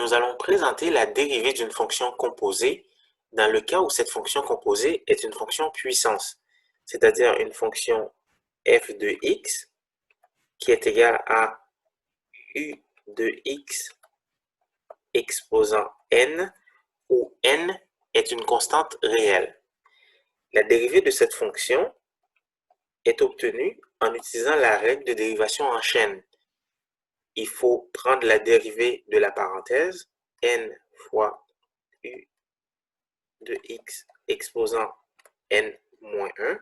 nous allons présenter la dérivée d'une fonction composée dans le cas où cette fonction composée est une fonction puissance, c'est-à-dire une fonction f de x qui est égale à u de x exposant n, où n est une constante réelle. La dérivée de cette fonction est obtenue en utilisant la règle de dérivation en chaîne. Il faut prendre la dérivée de la parenthèse, n fois u de x exposant n moins 1,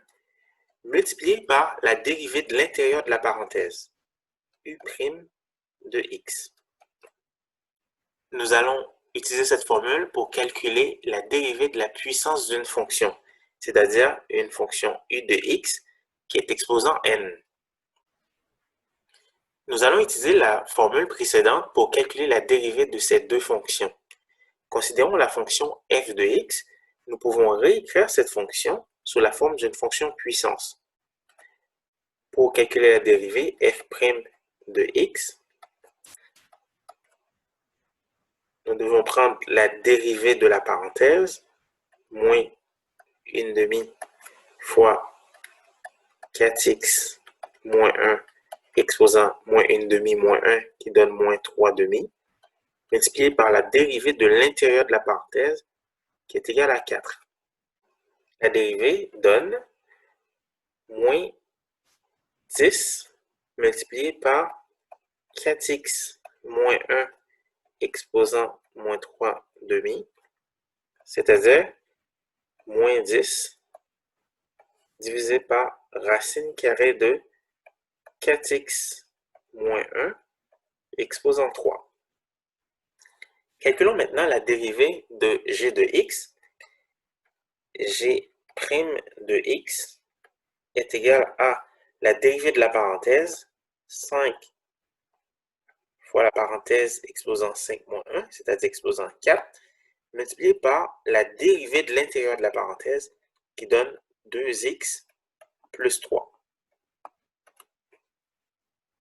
multiplié par la dérivée de l'intérieur de la parenthèse, u' de x. Nous allons utiliser cette formule pour calculer la dérivée de la puissance d'une fonction, c'est-à-dire une fonction u de x qui est exposant n. Nous allons utiliser la formule précédente pour calculer la dérivée de ces deux fonctions. Considérons la fonction f de x. Nous pouvons réécrire cette fonction sous la forme d'une fonction puissance. Pour calculer la dérivée f' de x, nous devons prendre la dérivée de la parenthèse, moins 1/2 fois 4x moins 1 exposant moins 1/2 moins 1 qui donne moins 3/2, multiplié par la dérivée de l'intérieur de la parenthèse qui est égale à 4. La dérivée donne moins 10 multiplié par 4x moins 1 exposant moins 3/2, c'est-à-dire moins 10 divisé par racine carrée de 4x moins 1 exposant 3. Calculons maintenant la dérivée de g de x. G' de x est égal à la dérivée de la parenthèse, 5 fois la parenthèse exposant 5 moins 1, c'est-à-dire exposant 4, multiplié par la dérivée de l'intérieur de la parenthèse qui donne 2x plus 3.